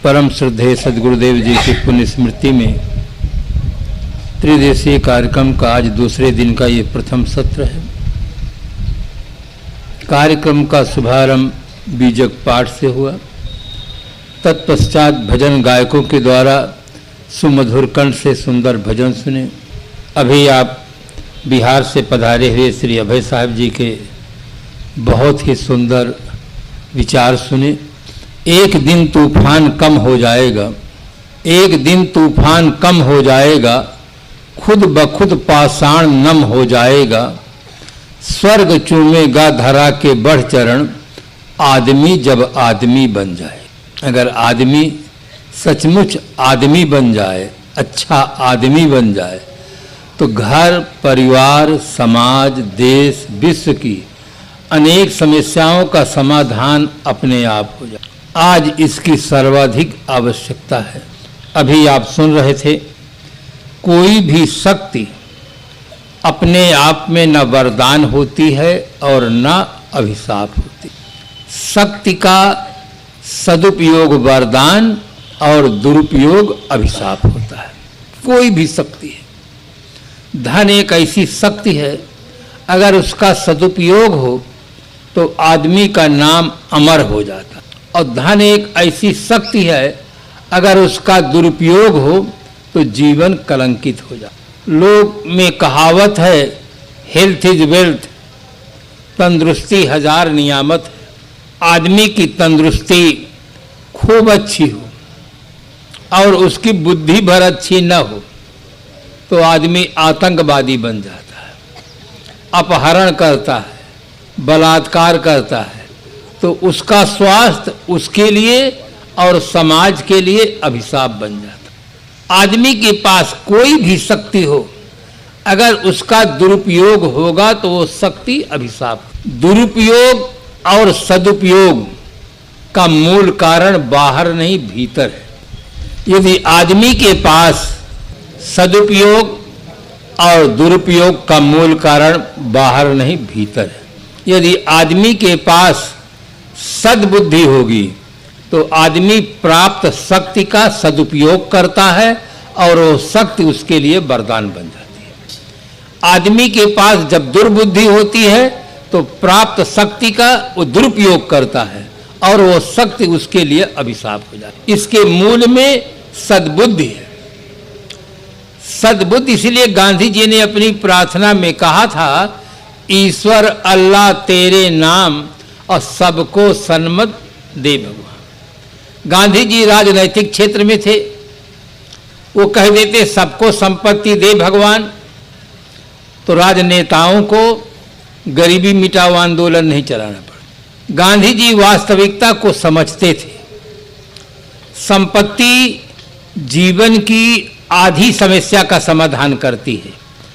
परम श्रद्धेय सदगुरुदेव जी की पुण्य स्मृति में त्रिदिवसीय कार्यक्रम का आज दूसरे दिन का ये प्रथम सत्र है। कार्यक्रम का शुभारंभ बीजक पाठ से हुआ। तत्पश्चात भजन गायकों के द्वारा सुमधुर कंठ से सुंदर भजन सुने। अभी आप बिहार से पधारे हुए श्री अभय साहब जी के बहुत ही सुंदर विचार सुने। एक दिन तूफान कम हो जाएगा, एक दिन तूफान कम हो जाएगा, खुद बखुद पाषाण नम हो जाएगा, स्वर्ग चूमेगा धरा के बढ़ चरण, आदमी जब आदमी बन जाए। अगर आदमी सचमुच आदमी बन जाए, अच्छा आदमी बन जाए, तो घर परिवार समाज देश विश्व की अनेक समस्याओं का समाधान अपने आप हो जाए। आज इसकी सर्वाधिक आवश्यकता है। अभी आप सुन रहे थे, कोई भी शक्ति अपने आप में न वरदान होती है और न अभिशाप होती। शक्ति का सदुपयोग वरदान और दुरुपयोग अभिशाप होता है। कोई भी शक्ति है। धन एक ऐसी शक्ति है, अगर उसका सदुपयोग हो तो आदमी का नाम अमर हो जाता है, और धन एक ऐसी शक्ति है, अगर उसका दुरुपयोग हो तो जीवन कलंकित हो जाता। लोग में कहावत है, हेल्थ इज वेल्थ, तंदुरुस्ती हजार नियामत है। आदमी की तंदुरुस्ती खूब अच्छी हो और उसकी बुद्धि भर अच्छी न हो तो आदमी आतंकवादी बन जाता है, अपहरण करता है, बलात्कार करता है, तो उसका स्वास्थ्य उसके लिए और समाज के लिए अभिशाप बन जाता। आदमी के पास कोई भी शक्ति हो, अगर उसका दुरुपयोग होगा तो वो शक्ति अभिशाप। दुरुपयोग और सदुपयोग का मूल कारण बाहर नहीं भीतर है। यदि आदमी के पास सदुपयोग और दुरुपयोग का मूल कारण बाहर नहीं भीतर है। यदि आदमी के पास सद्बुद्धि होगी तो आदमी प्राप्त शक्ति का सदुपयोग करता है और वो शक्ति उसके लिए वरदान बन जाती है। आदमी के पास जब दुर्बुद्धि होती है तो प्राप्त शक्ति का वो दुरुपयोग करता है और वो शक्ति उसके लिए अभिशाप हो जाती है। इसके मूल में सद्बुद्धि है। सद्बुद्धि, इसलिए गांधी जी ने अपनी प्रार्थना में कहा था, ईश्वर अल्लाह तेरे नाम और सबको सन्मत दे भगवान। गांधी जी राजनैतिक क्षेत्र में थे, वो कह देते सबको संपत्ति दे भगवान, तो राजनेताओं को गरीबी मिटाओ आंदोलन नहीं चलाना पड़ा। गांधी जी वास्तविकता को समझते थे। संपत्ति जीवन की आधी समस्या का समाधान करती है।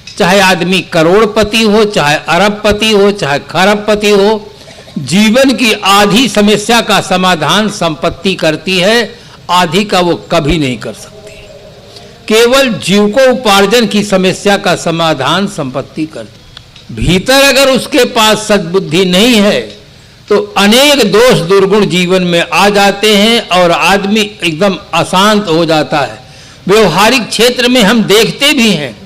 चाहे आदमी करोड़पति हो, चाहे अरबपति हो, चाहे खरबपति हो, जीवन की आधी समस्या का समाधान संपत्ति करती है, आधी का वो कभी नहीं कर सकती। केवल जीविकोपार्जन की समस्या का समाधान संपत्ति करती। भीतर अगर उसके पास सद्बुद्धि नहीं है तो अनेक दोष दुर्गुण जीवन में आ जाते हैं और आदमी एकदम अशांत हो जाता है। व्यवहारिक क्षेत्र में हम देखते भी हैं,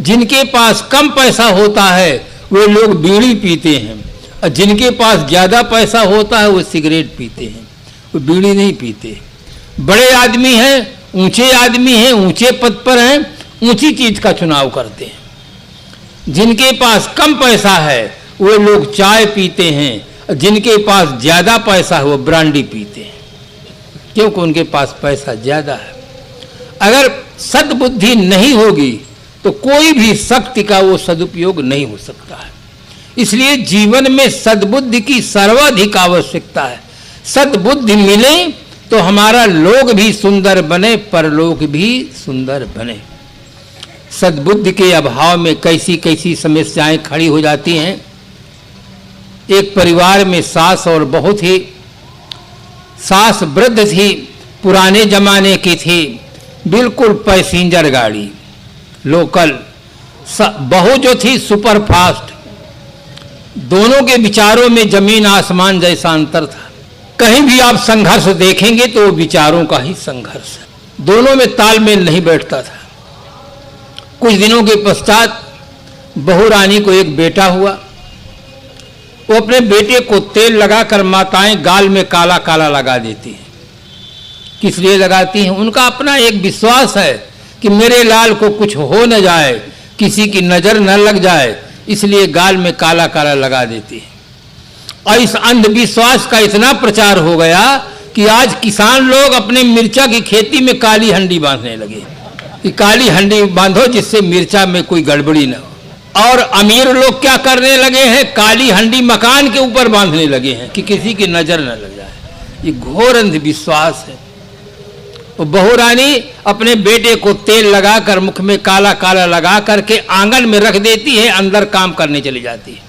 जिनके पास कम पैसा होता है वे लोग बीड़ी पीते हैं, और जिनके पास ज़्यादा पैसा होता है वो सिगरेट पीते हैं, वो बीड़ी नहीं पीते। बड़े आदमी हैं, ऊंचे आदमी हैं, ऊंचे पद पर हैं, ऊंची चीज़ का चुनाव करते हैं। जिनके पास कम पैसा है वो लोग चाय पीते हैं, और जिनके पास ज़्यादा पैसा है वो ब्रांडी पीते हैं, क्योंकि उनके पास पैसा ज़्यादा है। अगर सद्बुद्धि नहीं होगी तो कोई भी शक्ति का वो सदुपयोग नहीं हो सकता है। इसलिए जीवन में सद्बुद्धि की सर्वाधिक आवश्यकता है। सद्बुद्धि मिले तो हमारा लोक भी सुंदर बने, परलोक भी सुंदर बने। सद्बुद्धि के अभाव में कैसी कैसी समस्याएं खड़ी हो जाती हैं। एक परिवार में सास और बहू थी। सास वृद्ध थी, पुराने जमाने की थी, बिल्कुल पैसेंजर गाड़ी लोकल। बहू जो थी सुपर फास्ट। दोनों के विचारों में जमीन आसमान जैसा अंतर था। कहीं भी आप संघर्ष देखेंगे तो वो विचारों का ही संघर्ष है। दोनों में तालमेल नहीं बैठता था। कुछ दिनों के पश्चात बहू रानी को एक बेटा हुआ। वो अपने बेटे को तेल लगाकर माताएं गाल में काला काला लगा देती हैं। किस लिए लगाती हैं? उनका अपना एक विश्वास है कि मेरे लाल को कुछ हो न जाए, किसी की नजर न लग जाए, इसलिए गाल में काला काला लगा देती है। और इस अंधविश्वास का इतना प्रचार हो गया कि आज किसान लोग अपने मिर्चा की खेती में काली हंडी बांधने लगे कि काली हंडी बांधो जिससे मिर्चा में कोई गड़बड़ी न हो। और अमीर लोग क्या करने लगे हैं? काली हंडी मकान के ऊपर बांधने लगे हैं कि किसी की नजर न लग जाए। ये घोर अंधविश्वास है। तो बहू रानी अपने बेटे को तेल लगाकर मुख में काला काला लगा करके आंगन में रख देती है, अंदर काम करने चली जाती है।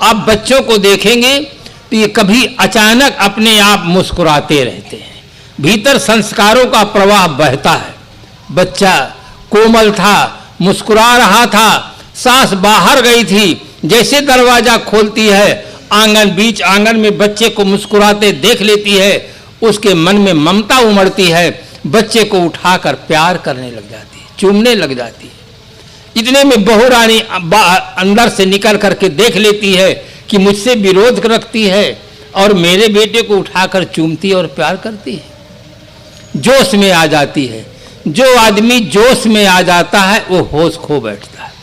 आप बच्चों को देखेंगे तो ये कभी अचानक अपने आप मुस्कुराते रहते हैं, भीतर संस्कारों का प्रवाह बहता है। बच्चा कोमल था, मुस्कुरा रहा था। सास बाहर गई थी, जैसे दरवाजा खोलती है, बीच आंगन में बच्चे को मुस्कुराते देख लेती है, उसके मन में ममता उमड़ती है, बच्चे को उठाकर प्यार करने लग जाती है, चूमने लग जाती है। इतने में बहू रानी अंदर से निकल करके देख लेती है कि मुझसे विरोध रखती है और मेरे बेटे को उठाकर चूमती और प्यार करती है। जोश में आ जाती है। जो आदमी जोश में आ जाता है वो होश खो बैठता है।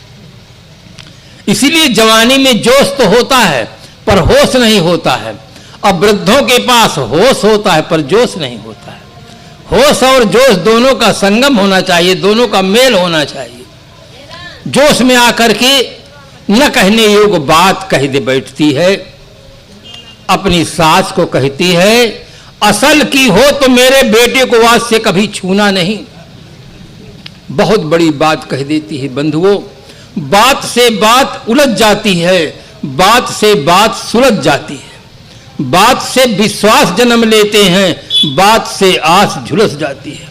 इसीलिए जवानी में जोश तो होता है पर होश नहीं होता है। अब वृद्धों के पास होश होता है पर जोश नहीं होता है। होश और जोश दोनों का संगम होना चाहिए, दोनों का मेल होना चाहिए। जोश में आकर के न कहने योग्य बात कह दे बैठती है। अपनी सास को कहती है, असल की हो तो मेरे बेटे को आज से कभी छूना नहीं। बहुत बड़ी बात कह देती है बंधुओं। बात से बात उलझ जाती है, बात से बात सुलझ जाती है। बात से विश्वास जन्म लेते हैं, बात से आस झुलस जाती है।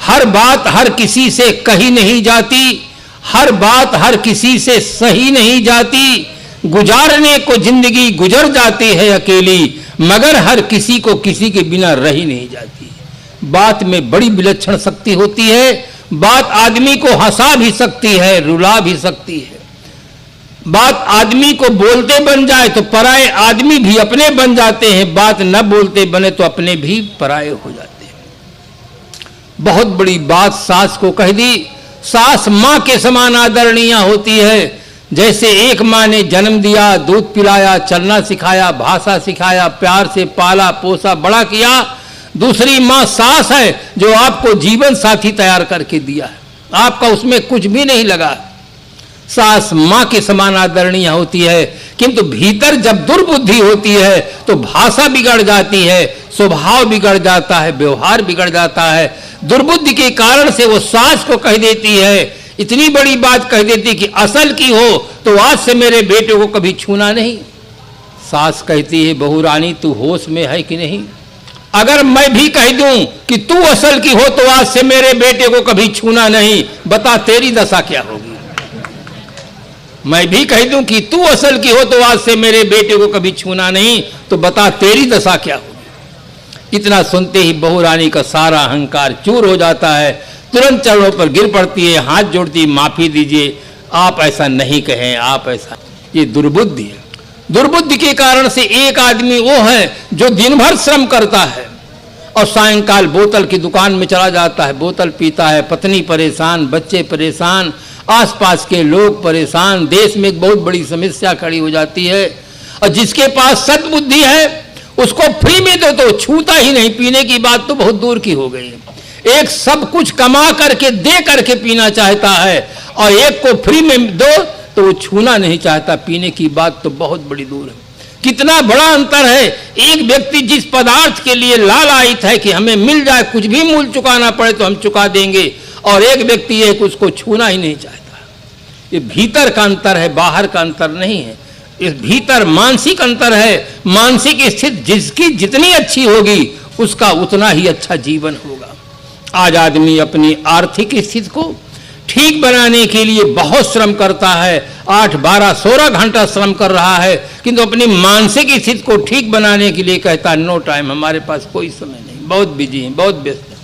हर बात हर किसी से कही नहीं जाती, हर बात हर किसी से सही नहीं जाती। गुजारने को जिंदगी गुजर जाती है अकेली, मगर हर किसी को किसी के बिना रही नहीं जाती। बात में बड़ी विलक्षण शक्ति होती है। बात आदमी को हंसा भी सकती है, रुला भी सकती है। बात आदमी को बोलते बन जाए तो पराये आदमी भी अपने बन जाते हैं, बात न बोलते बने तो अपने भी पराये हो जाते हैं। बहुत बड़ी बात सास को कह दी। सास माँ के समान आदरणीय होती है। जैसे एक माँ ने जन्म दिया, दूध पिलाया, चलना सिखाया, भाषा सिखाया, प्यार से पाला पोसा बड़ा किया, दूसरी माँ सास है जो आपको जीवन साथी तैयार करके दिया है, आपका उसमें कुछ भी नहीं लगा। सास माँ के समान आदरणीय होती है, किंतु भीतर जब दुर्बुद्धि होती है तो भाषा बिगड़ जाती है, स्वभाव बिगड़ जाता है, व्यवहार बिगड़ जाता है। दुर्बुद्धि के कारण से वो सास को कह देती है, इतनी बड़ी बात कह देती कि असल की हो तो आज से मेरे बेटे को कभी छूना नहीं। सास कहती है, बहू रानी तू होश में है कि नहीं? अगर मैं भी कह दूं कि तू असल की हो तो आज से मेरे बेटे को कभी छूना नहीं, बता तेरी दशा क्या होगी? मैं भी कह दूं कि तू असल की हो तो आज से मेरे बेटे को कभी छूना नहीं, तो बता तेरी दशा क्या होगी? इतना सुनते ही बहू रानी का सारा अहंकार चूर हो जाता है। तुरंत चरणों पर गिर पड़ती है, हाथ जोड़ती, माफी दीजिए, आप ऐसा नहीं कहें, आप ऐसा। ये दुर्बुद्धि है। दुर्बुद्धि के कारण से एक आदमी वो है जो दिन भर श्रम करता है और सायंकाल बोतल की दुकान में चला जाता है, बोतल पीता है। पत्नी परेशान, बच्चे परेशान, आसपास के लोग परेशान, देश में एक बहुत बड़ी समस्या खड़ी हो जाती है। और जिसके पास सद्बुद्धि है उसको फ्री में दो तो छूता ही नहीं। पीने की बात तो बहुत दूर की हो गई है। एक सब कुछ कमा करके दे करके पीना चाहता है और एक को फ्री में दो तो वो छूना नहीं चाहता। पीने की बात तो बहुत बड़ी दूर है। कितना बड़ा अंतर है। एक व्यक्ति जिस पदार्थ के लिए लालायित है कि हमें मिल जाए, कुछ भी मूल्य चुकाना पड़े तो हम चुका देंगे, और एक व्यक्ति है कि उसको छूना ही नहीं चाहता। ये भीतर का अंतर है, बाहर का अंतर नहीं है। इस भीतर मानसिक अंतर है। मानसिक स्थिति जिसकी जितनी अच्छी होगी उसका उतना ही अच्छा जीवन होगा। आज आदमी अपनी आर्थिक स्थिति को ठीक ठीक बनाने के लिए बहुत श्रम करता है, 8, 12, 16 घंटा श्रम कर रहा है, किंतु अपनी मानसिक स्थिति को ठीक बनाने के लिए कहता है नो टाइम, हमारे पास कोई समय नहीं, बहुत बिजी हैं, बहुत व्यस्त है।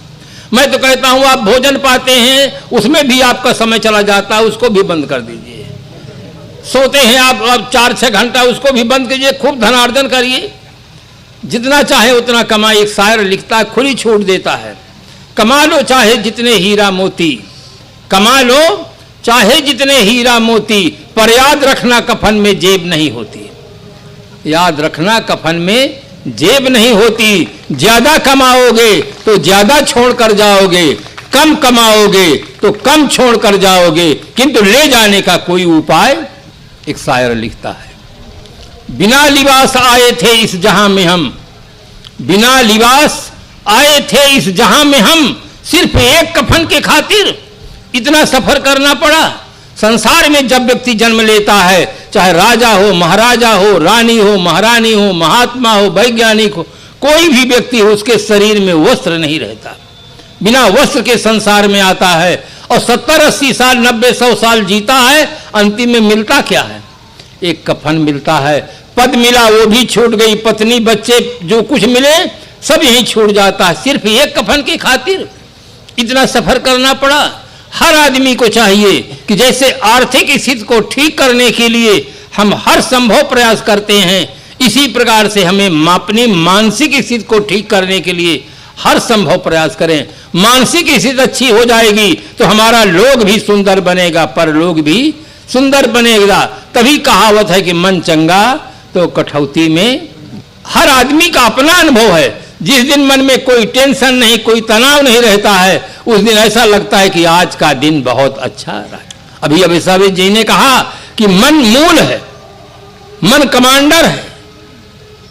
मैं तो कहता हूं आप भोजन पाते हैं उसमें भी आपका समय चला जाता है, उसको भी बंद कर दीजिए। सोते हैं आप 4-6 घंटा, उसको भी बंद कीजिए, खूब धनार्जन करिए, जितना चाहे उतना कमाए। एक शायर लिखता है, खुली छूट देता है, कमा लो चाहे जितने हीरा मोती, कमा लो चाहे जितने हीरा मोती, पर याद रखना कफन में जेब नहीं होती। याद रखना कफन में जेब नहीं होती। ज्यादा कमाओगे तो ज्यादा छोड़ कर जाओगे, कम कमाओगे तो कम छोड़ कर जाओगे, किंतु ले जाने का कोई उपाय। एक शायर लिखता है, बिना लिबास आए थे इस जहां में हम, बिना लिबास आए थे इस जहां में हम, सिर्फ एक कफन के खातिर इतना सफर करना पड़ा। संसार में जब व्यक्ति जन्म लेता है, चाहे राजा हो, महाराजा हो, रानी हो, महारानी हो, महात्मा हो, वैज्ञानिक हो, कोई भी व्यक्ति हो, उसके शरीर में वस्त्र नहीं रहता, बिना वस्त्र के संसार में आता है और 70-80 साल 90-100 साल जीता है। अंतिम में मिलता क्या है? एक कफन मिलता है। पद मिला वो भी छूट गई, पत्नी बच्चे जो कुछ मिले सब यहीं छूट जाता है, सिर्फ एक कफन की खातिर इतना सफर करना पड़ा। हर आदमी को चाहिए कि जैसे आर्थिक स्थिति को ठीक करने के लिए हम हर संभव प्रयास करते हैं, इसी प्रकार से हमें अपनी मानसिक स्थिति को ठीक करने के लिए हर संभव प्रयास करें। मानसिक स्थिति अच्छी हो जाएगी तो हमारा लोग भी सुंदर बनेगा, परलोक भी सुंदर बनेगा। तभी कहावत है कि मन चंगा तो कठौती में। हर आदमी का अपना अनुभव है। जिस दिन मन में कोई टेंशन नहीं, कोई तनाव नहीं रहता है, उस दिन ऐसा लगता है कि आज का दिन बहुत अच्छा रहा। अभी अभिसावी जी ने कहा कि मन मूल है, मन कमांडर है,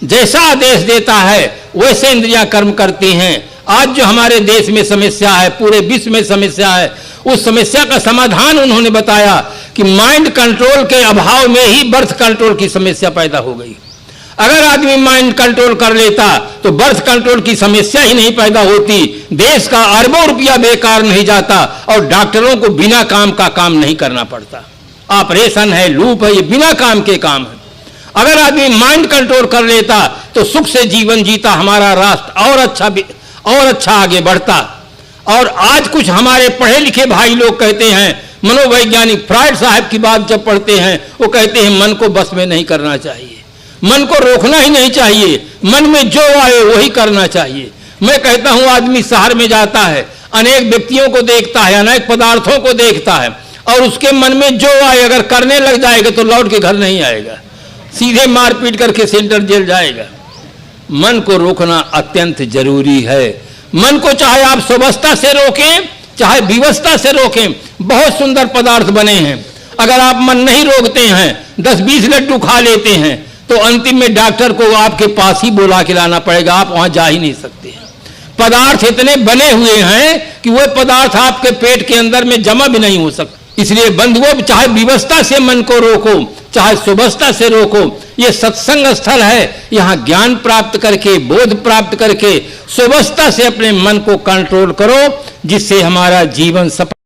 जैसा आदेश देता है वैसे इंद्रियां कर्म करती हैं। आज जो हमारे देश में समस्या है, पूरे विश्व में समस्या है, उस समस्या का समाधान उन्होंने बताया कि माइंड कंट्रोल के अभाव में ही बर्थ कंट्रोल की समस्या पैदा हो गई। अगर आदमी माइंड कंट्रोल कर लेता तो बर्थ कंट्रोल की समस्या ही नहीं पैदा होती, देश का अरबों रुपया बेकार नहीं जाता और डॉक्टरों को बिना काम का काम नहीं करना पड़ता। ऑपरेशन है, लूप है, ये बिना काम के काम है। अगर आदमी माइंड कंट्रोल कर लेता तो सुख से जीवन जीता हमारा राष्ट्र और अच्छा आगे बढ़ता। और आज कुछ हमारे पढ़े लिखे भाई लोग कहते हैं, मनोवैज्ञानिक फ्रायड साहब की बात जब पढ़ते हैं, वो कहते हैं मन को बस में नहीं करना चाहिए, मन को रोकना ही नहीं चाहिए, मन में जो आए वही करना चाहिए। मैं कहता हूं आदमी शहर में जाता है, अनेक व्यक्तियों को देखता है, अनेक पदार्थों को देखता है और उसके मन में जो आए अगर करने लग जाएगा तो लौट के घर नहीं आएगा, सीधे मारपीट करके सेंट्रल जेल जाएगा। मन को रोकना अत्यंत जरूरी है। मन को चाहे आप स्वस्थता से रोकें चाहे विवस्था से रोकें, बहुत सुंदर पदार्थ बने हैं। अगर आप मन नहीं रोकते हैं, 10-20 लड्डू खा लेते हैं तो अंतिम में डॉक्टर को आपके पास ही बुला के लाना पड़ेगा, आप वहां जा ही नहीं सकते हैं। पदार्थ इतने बने हुए हैं कि वो पदार्थ आपके पेट के अंदर में जमा भी नहीं हो सकता। इसलिए बंधुओं, चाहे विवस्था से मन को रोको चाहे सुवस्था से रोको, ये सत्संग स्थल है। यहाँ ज्ञान प्राप्त करके, बोध प्राप्त करके सुवस्था से अपने मन को कंट्रोल करो, जिससे हमारा जीवन सफल